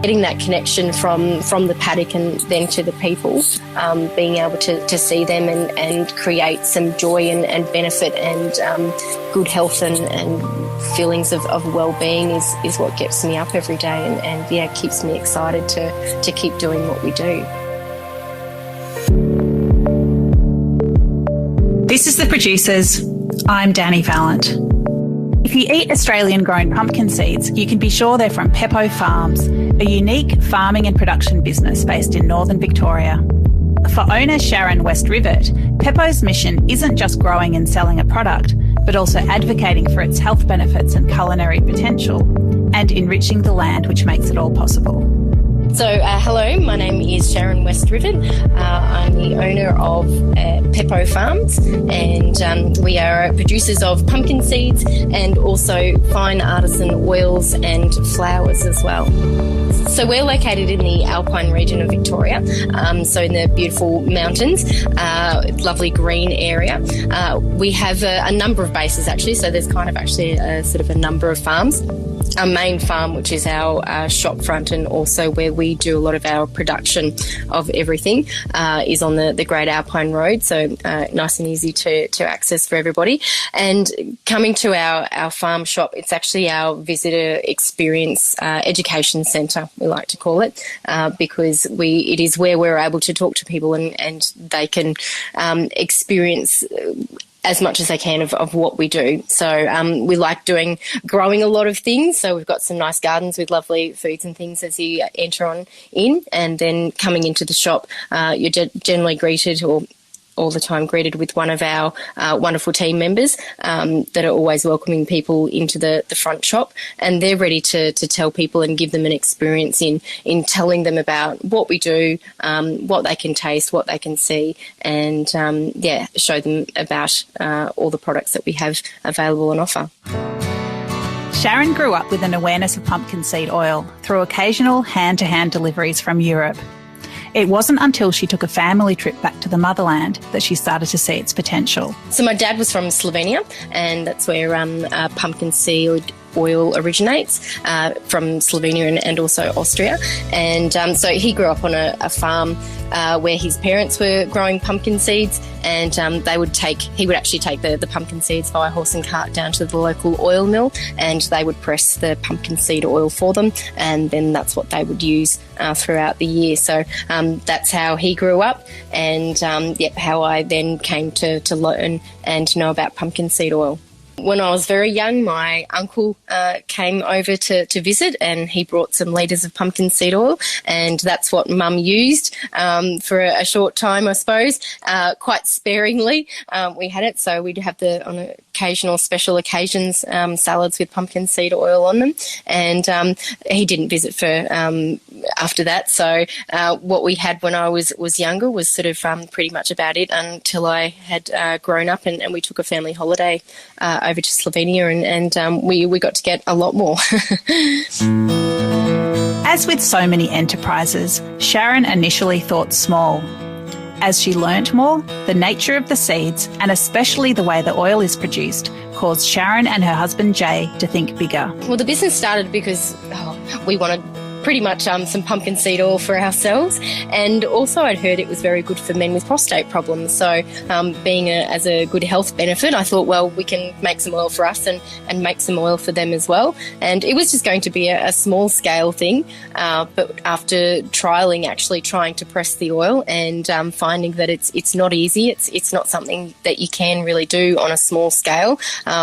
Getting that connection from the paddock and then to the people, being able to see them and create some joy and benefit and good health and feelings of well-being is what gets me up every day and keeps me excited to keep doing what we do. This is The Producers. I'm Dani Valent. If you eat Australian-grown pumpkin seeds, you can be sure they're from Pepo Farms, a unique farming and production business based in northern Victoria. For owner Sharan West Rivett, Pepo's mission isn't just growing and selling a product, but also advocating for its health benefits and culinary potential, and enriching the land which makes it all possible. So, hello, my name is Sharan West Rivett. I'm the owner of Pepo Farms, and we are producers of pumpkin seeds and also fine artisan oils and flowers as well. So we're located in the Alpine region of Victoria, so in the beautiful mountains, lovely green area. We have a number of bases actually, so there's kind of actually a number of farms. Our main farm, which is our shop front and also where we do a lot of our production of everything, is on the Great Alpine Road, so nice and easy to access for everybody. And coming to our farm shop, it's actually our visitor experience education centre, we like to call it, because it is where we're able to talk to people and they can experience as much as they can of what we do. So we like growing a lot of things. So we've got some nice gardens with lovely foods and things as you enter on in. And then coming into the shop, you're generally greeted or all the time greeted with one of our wonderful team members that are always welcoming people into the front shop, and they're ready to tell people and give them an experience in telling them about what we do, what they can taste, what they can see, and show them about all the products that we have available on offer. Sharan grew up with an awareness of pumpkin seed oil through occasional hand-to-hand deliveries from Europe. It wasn't until she took a family trip back to the motherland that she started to see its potential. So my dad was from Slovenia, and that's where pumpkin seed oil originates, from Slovenia and also Austria. And so he grew up on a farm where his parents were growing pumpkin seeds, and he would actually take the pumpkin seeds via horse and cart down to the local oil mill, and they would press the pumpkin seed oil for them, and then that's what they would use throughout the year. So that's how he grew up, and how I then came to learn and know about pumpkin seed oil. When I was very young, my uncle came over to visit, and he brought some litres of pumpkin seed oil, and that's what Mum used for a short time, I suppose, quite sparingly. We had it, so we'd have on occasional special occasions salads with pumpkin seed oil on them, and he didn't visit for after that. So what we had when I was younger was sort of pretty much about it until I had grown up, and we took a family holiday over to Slovenia, and we got to get a lot more. As with so many enterprises, Sharan initially thought small. As she learnt more, the nature of the seeds, and especially the way the oil is produced, caused Sharan and her husband Jay to think bigger. Well, the business started because we wanted pretty much some pumpkin seed oil for ourselves, and also I'd heard it was very good for men with prostate problems. So being as a good health benefit, I thought, well, we can make some oil for us and make some oil for them as well. And it was just going to be a small scale thing, but after actually trying to press the oil and finding that it's not easy, it's not something that you can really do on a small scale,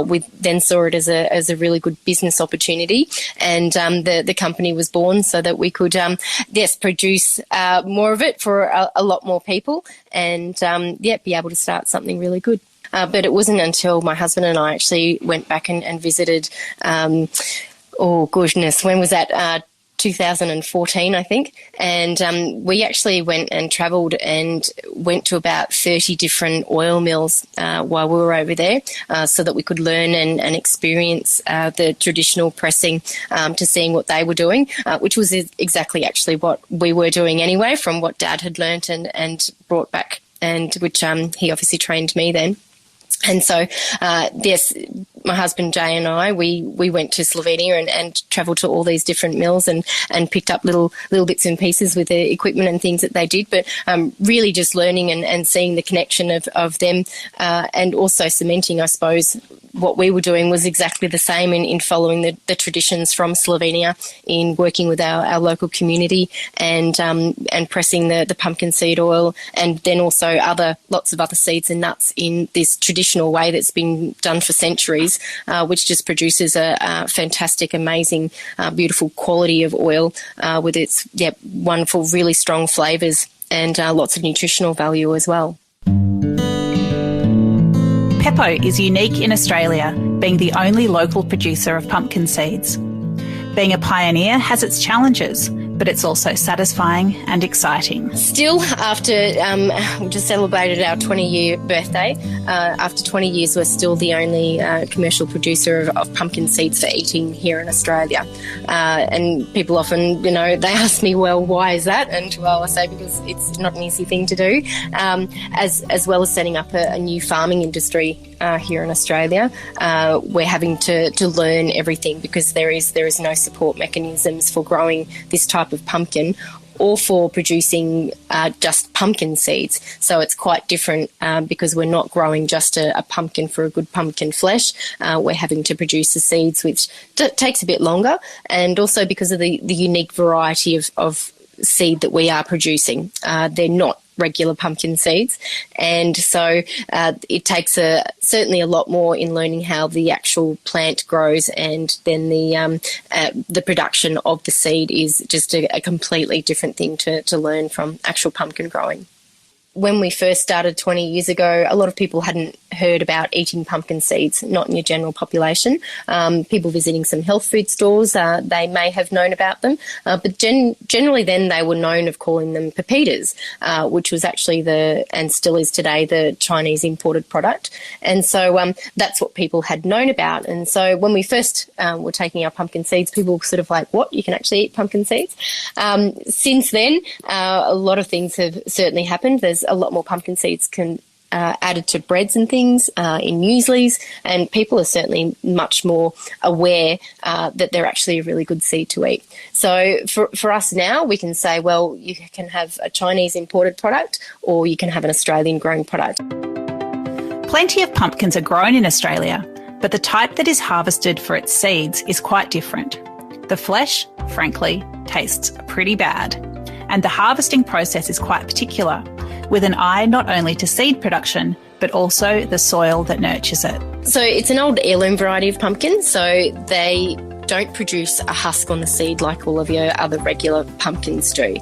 we then saw it as a really good business opportunity, and the company was born so that we could, produce more of it for a lot more people, and be able to start something really good. But it wasn't until my husband and I actually went back and visited, when was that? 2014, I think. And we actually went and travelled and went to about 30 different oil mills while we were over there, so that we could learn and experience the traditional pressing, to seeing what they were doing, which was exactly actually what we were doing anyway, from what Dad had learnt and brought back, and which he obviously trained me then. And so, my husband Jay and I, we went to Slovenia and travelled to all these different mills and picked up little bits and pieces with the equipment and things that they did. But really just learning and seeing the connection of them, and also cementing, I suppose, what we were doing was exactly the same in following the traditions from Slovenia, in working with our local community and pressing the pumpkin seed oil, and then also lots of other seeds and nuts in this traditional way that's been done for centuries, which just produces a fantastic, amazing, beautiful quality of oil with its wonderful, really strong flavours and lots of nutritional value as well. Pepo is unique in Australia, being the only local producer of pumpkin seeds. Being a pioneer has its challenges, but it's also satisfying and exciting. Still, after we just celebrated our 20-year birthday, after 20 years, we're still the only commercial producer of pumpkin seeds for eating here in Australia. And people often, they ask me, well, why is that? And, well, I say because it's not an easy thing to do, as well as setting up a new farming industry here in Australia. We're having to learn everything because there is no support mechanisms for growing this type of pumpkin or for producing just pumpkin seeds. So it's quite different because we're not growing just a pumpkin for a good pumpkin flesh. We're having to produce the seeds, which takes a bit longer, and also because of the unique variety of seed that we are producing. They're not regular pumpkin seeds, and so it takes certainly a lot more in learning how the actual plant grows, and then the production of the seed is just a completely different thing to learn from actual pumpkin growing. When we first started 20 years ago, a lot of people hadn't heard about eating pumpkin seeds, not in your general population. People visiting some health food stores, they may have known about them, but generally then they were known of calling them pepitas, which was actually and still is today, the Chinese imported product. And so that's what people had known about. And so when we first were taking our pumpkin seeds, people were sort of like, what, you can actually eat pumpkin seeds? Since then, a lot of things have certainly happened. There's a lot more pumpkin seeds added to breads and things, in mueslis, and people are certainly much more aware that they're actually a really good seed to eat. So for us now, we can say, well, you can have a Chinese imported product or you can have an Australian grown product. Plenty of pumpkins are grown in Australia, but the type that is harvested for its seeds is quite different. The flesh, frankly, tastes pretty bad, and the harvesting process is quite particular, with an eye not only to seed production, but also the soil that nurtures it. So it's an old heirloom variety of pumpkin, so they don't produce a husk on the seed like all of your other regular pumpkins do.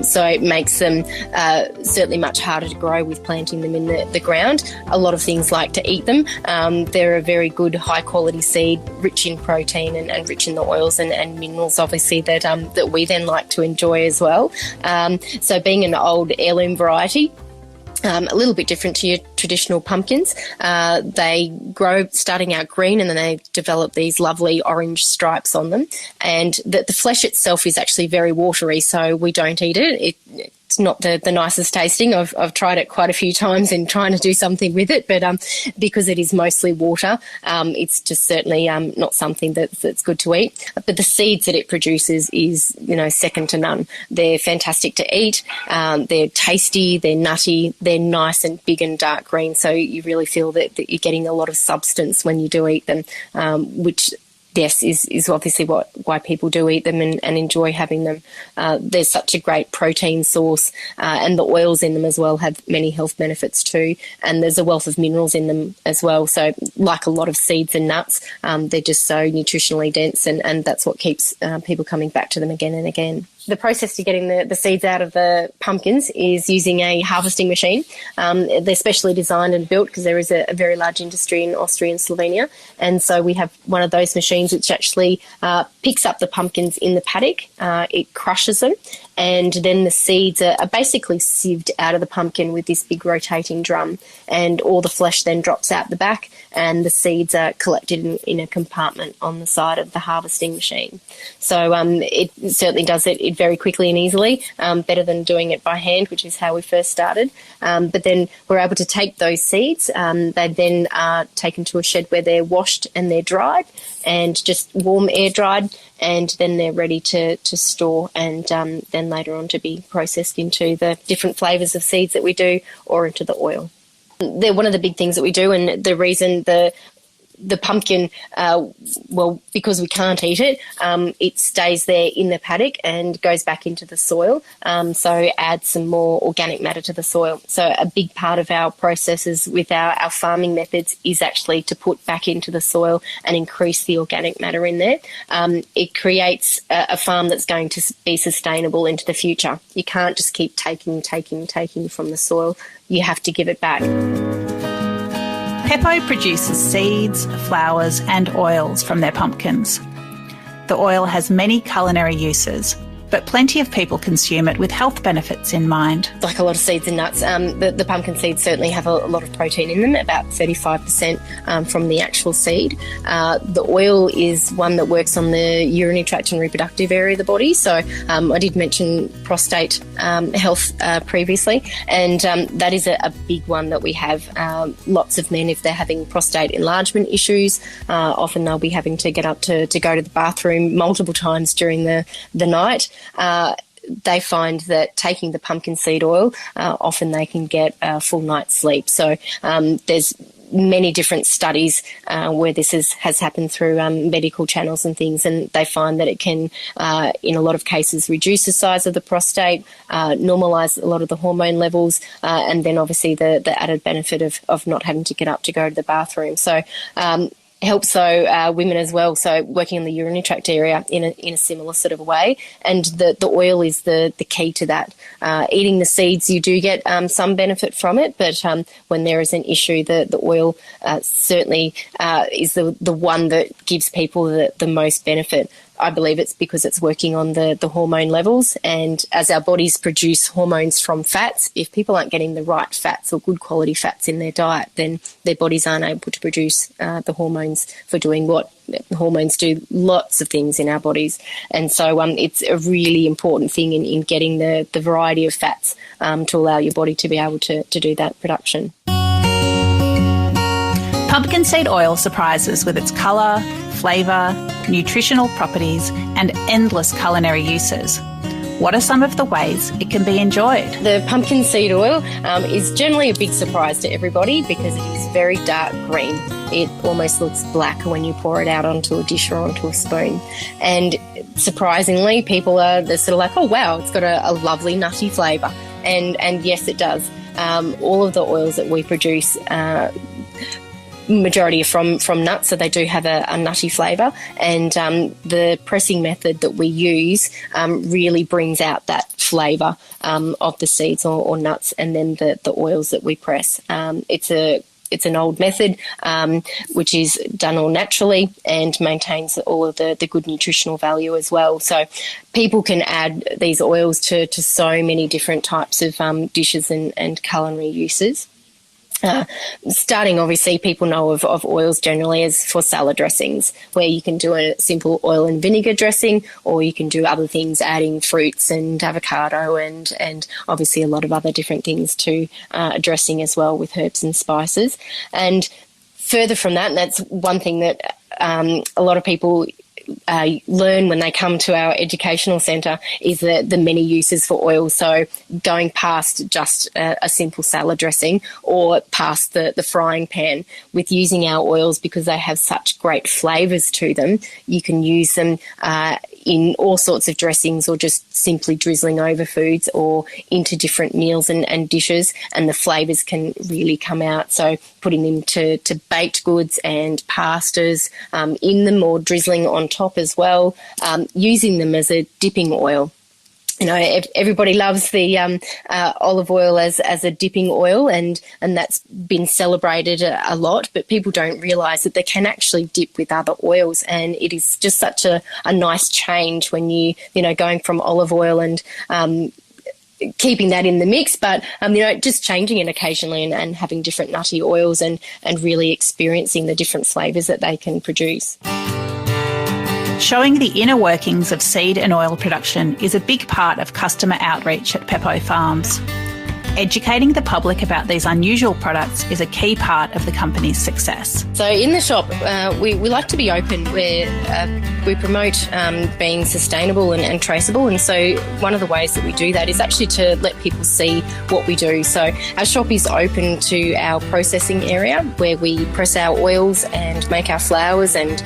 So it makes them certainly much harder to grow with planting them in the ground. A lot of things like to eat them. They're a very good high quality seed, rich in protein and rich in the oils and minerals, obviously, that we then like to enjoy as well. So being an old heirloom variety, a little bit different to your traditional pumpkins. They grow starting out green and then they develop these lovely orange stripes on them. And the flesh itself is actually very watery, so we don't eat it. It's not the nicest tasting. I've tried it quite a few times in trying to do something with it, but because it is mostly water, it's just certainly not something that's good to eat. But the seeds that it produces is, second to none. They're fantastic to eat. They're tasty. They're nutty. They're nice and big and dark green. So you really feel that you're getting a lot of substance when you do eat them, which yes, is obviously why people do eat them and enjoy having them. There's such a great protein source, and the oils in them as well have many health benefits too. And there's a wealth of minerals in them as well. So like a lot of seeds and nuts, they're just so nutritionally dense, and that's what keeps people coming back to them again and again. The process to getting the seeds out of the pumpkins is using a harvesting machine. They're specially designed and built because there is a very large industry in Austria and Slovenia. And so we have one of those machines which actually picks up the pumpkins in the paddock. It crushes them and then the seeds are basically sieved out of the pumpkin with this big rotating drum, and all the flesh then drops out the back, and the seeds are collected in a compartment on the side of the harvesting machine. So it certainly does it very quickly and easily, better than doing it by hand, which is how we first started. But then we're able to take those seeds. They then are taken to a shed where they're washed and they're dried, and just warm air dried, and then they're ready to store, and then later on to be processed into the different flavours of seeds that we do, or into the oil. They're one of the big things that we do, and the reason the pumpkin, because we can't eat it, it stays there in the paddock and goes back into the soil, so adds some more organic matter to the soil. So a big part of our processes with our farming methods is actually to put back into the soil and increase the organic matter in there. It creates a farm that's going to be sustainable into the future. You can't just keep taking from the soil. You have to give it back. Pepo produces seeds, flowers and oils from their pumpkins. The oil has many culinary uses, but plenty of people consume it with health benefits in mind. Like a lot of seeds and nuts, the pumpkin seeds certainly have a lot of protein in them, about 35% from the actual seed. The oil is one that works on the urinary tract and reproductive area of the body. So I did mention prostate health previously, and that is a big one that we have. Lots of men, if they're having prostate enlargement issues, often they'll be having to get up to go to the bathroom multiple times during the night. They find that taking the pumpkin seed oil, often they can get a full night's sleep. So there's many different studies where this has happened through medical channels and things, and they find that it can, in a lot of cases, reduce the size of the prostate, normalise a lot of the hormone levels, and then obviously the added benefit of not having to get up to go to the bathroom. So helps women as well, so working on the urinary tract area in a similar sort of way, and the oil is the key to that. Eating the seeds, you do get some benefit from it, but when there is an issue, the oil certainly is the one that gives people the most benefit. I believe it's because it's working on the hormone levels, and as our bodies produce hormones from fats, if people aren't getting the right fats or good quality fats in their diet, then their bodies aren't able to produce the hormones for doing what hormones do, lots of things in our bodies. And so it's a really important thing in getting the variety of fats to allow your body to be able to do that production. Pumpkin seed oil surprises with its colour, flavour, nutritional properties and endless culinary uses. What are some of the ways it can be enjoyed? The pumpkin seed oil is generally a big surprise to everybody because it is very dark green. It almost looks black when you pour it out onto a dish or onto a spoon. And surprisingly, people they're sort of like, oh wow, it's got a lovely nutty flavour. And yes, it does. All of the oils that we produce majority are from nuts, so they do have a nutty flavour, and the pressing method that we use really brings out that flavour of the seeds or nuts, and then the oils that we press. It's an old method which is done all naturally and maintains all of the good nutritional value as well. So people can add these oils to so many different types of dishes and culinary uses. Starting, obviously, people know of oils generally as for salad dressings, where you can do a simple oil and vinegar dressing, or you can do other things, adding fruits and avocado and obviously a lot of other different things to a dressing as well with herbs and spices. And further from that, and that's one thing that a lot of people learn when they come to our educational centre, is the many uses for oil. So going past just a simple salad dressing or past the frying pan, with using our oils, because they have such great flavours to them, you can use them in all sorts of dressings, or just simply drizzling over foods or into different meals and dishes, and the flavours can really come out. So putting them to baked goods and pastas in them, or drizzling on top as well, using them as a dipping oil. everybody loves the olive oil as a dipping oil, and that's been celebrated a lot, but people don't realise that they can actually dip with other oils, and it is just such a nice change when going from olive oil and keeping that in the mix, but just changing it occasionally and having different nutty oils and really experiencing the different flavours that they can produce. Showing the inner workings of seed and oil production is a big part of customer outreach at Pepo Farms. Educating the public about these unusual products is a key part of the company's success. So in the shop, we like to be open. We promote being sustainable and traceable, and so one of the ways that we do that is actually to let people see what we do. So our shop is open to our processing area where we press our oils and make our flours, and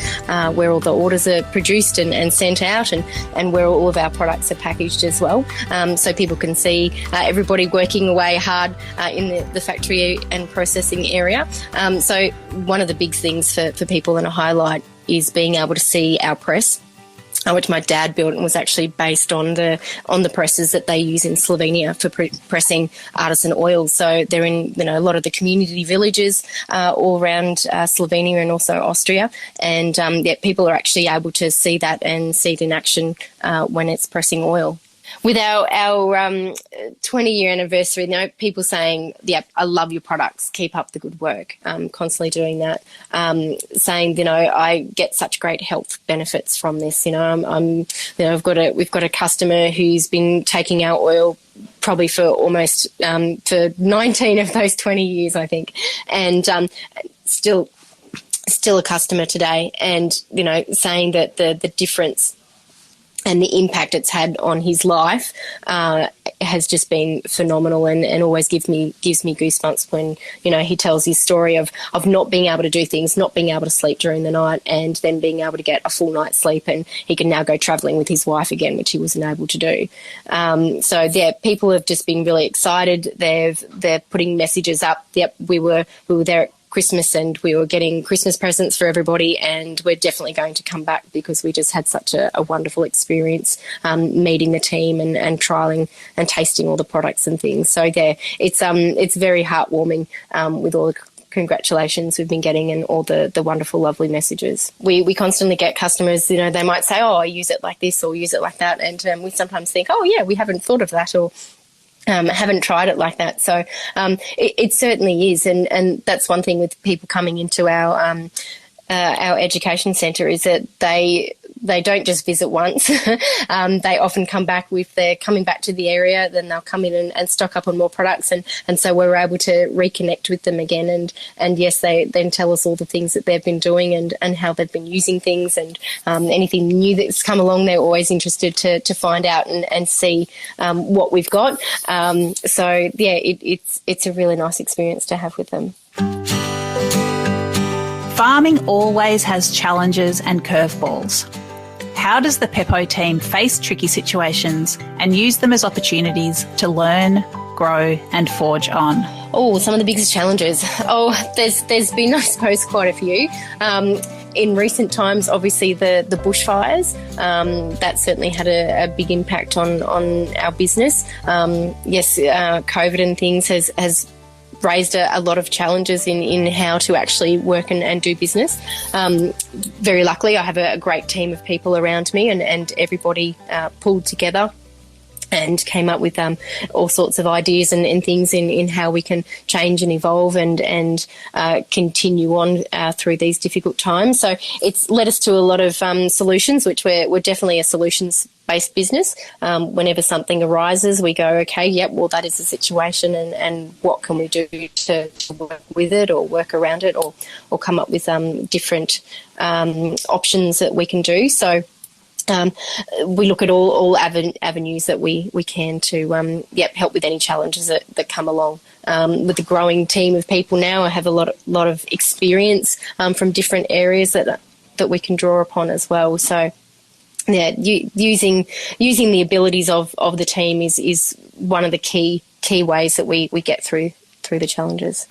where all the orders are produced and sent out, and where all of our products are packaged as well. So people can see everybody working away hard in the factory and processing area. So one of the big things for people and a highlight is being able to see our press, which my dad built and was actually based on the presses that they use in Slovenia for pressing artisan oils. So they're in a lot of the community villages all around Slovenia and also Austria, and people are actually able to see that and see it in action when it's pressing oil. With our 20-year anniversary, people saying, "Yep, I love your products. Keep up the good work." Constantly doing that, saying, "I get such great health benefits from this." We've got a customer who's been taking our oil probably for almost for 19 of those 20 years, I think, and still a customer today, and saying that the difference and the impact it's had on his life has just been phenomenal, and always gives me goosebumps when he tells his story of not being able to do things, not being able to sleep during the night, and then being able to get a full night's sleep, and he can now go travelling with his wife again, which he wasn't able to do. People have just been really excited. They're putting messages up. Yep, we were there at Christmas and we were getting Christmas presents for everybody, and we're definitely going to come back because we just had such a wonderful experience meeting the team and trialling and tasting all the products and things. So it's very heartwarming with all the congratulations we've been getting and all the wonderful, lovely messages. We constantly get customers, they might say, "Oh, I use it like this or use it like that," and we sometimes think, "Oh yeah, we haven't thought of that," or haven't tried it like that. So it certainly is, and that's one thing with people coming into our education centre is that they don't just visit once. They often come back. If they're coming back to the area, then they'll come in and stock up on more products, and so we're able to reconnect with them again, and yes, they then tell us all the things that they've been doing and how they've been using things, and anything new that's come along, they're always interested to find out and see what we've got. It's a really nice experience to have with them. Farming always has challenges and curveballs. How does the Pepo team face tricky situations and use them as opportunities to learn, grow and forge on? Oh, some of the biggest challenges. Oh, there's been, I suppose, quite a few. In recent times, obviously, the bushfires, that certainly had a big impact on our business. COVID and things has raised a lot of challenges in how to actually work and do business. Very luckily, I have a great team of people around me, and everybody pulled together and came up with all sorts of ideas and things in how we can change and evolve and continue on through these difficult times. So it's led us to a lot of solutions, which we're definitely a solutions-based business. Whenever something arises, we go, okay, yep, well, that is the situation, and what can we do to work with it or work around it or come up with different options that we can do. So we look at all avenues that we can to help with any challenges that come along. With the growing team of people now, I have a lot of experience from different areas that we can draw upon as well. So yeah, using the abilities of the team is one of the key ways that we get through the challenges.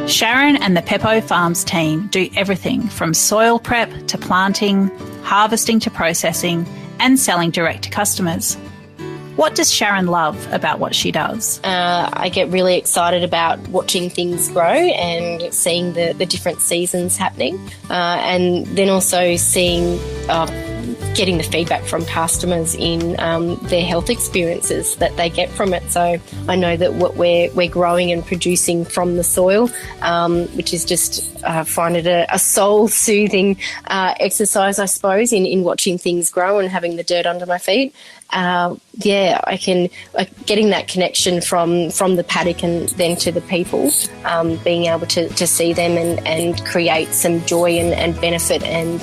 Sharan and the Pepo Farms team do everything from soil prep to planting, harvesting to processing, and selling direct to customers. What does Sharan love about what she does? I get really excited about watching things grow and seeing the different seasons happening, and then also seeing getting the feedback from customers in their health experiences that they get from it. So I know that what we're growing and producing from the soil, which is just find it a soul-soothing exercise, I suppose, in watching things grow and having the dirt under my feet. I can getting that connection from the paddock and then to the people, being able to see them and create some joy and benefit and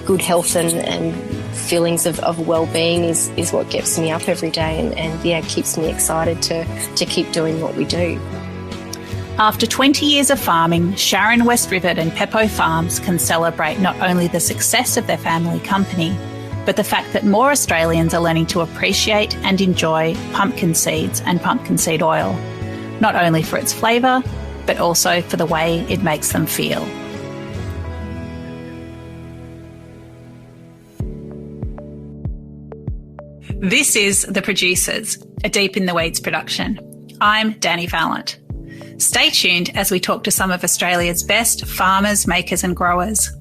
good health and feelings of well-being is what gets me up every day and keeps me excited to keep doing what we do. After 20 years of farming, Sharan West Rivett and Pepo Farms can celebrate not only the success of their family company, but the fact that more Australians are learning to appreciate and enjoy pumpkin seeds and pumpkin seed oil, not only for its flavour, but also for the way it makes them feel. This is The Producers, a Deep in the Weeds production. I'm Dani Valent. Stay tuned as we talk to some of Australia's best farmers, makers and growers.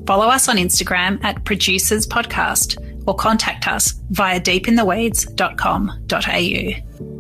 Follow us on Instagram at Producers Podcast or contact us via deepintheweeds.com.au.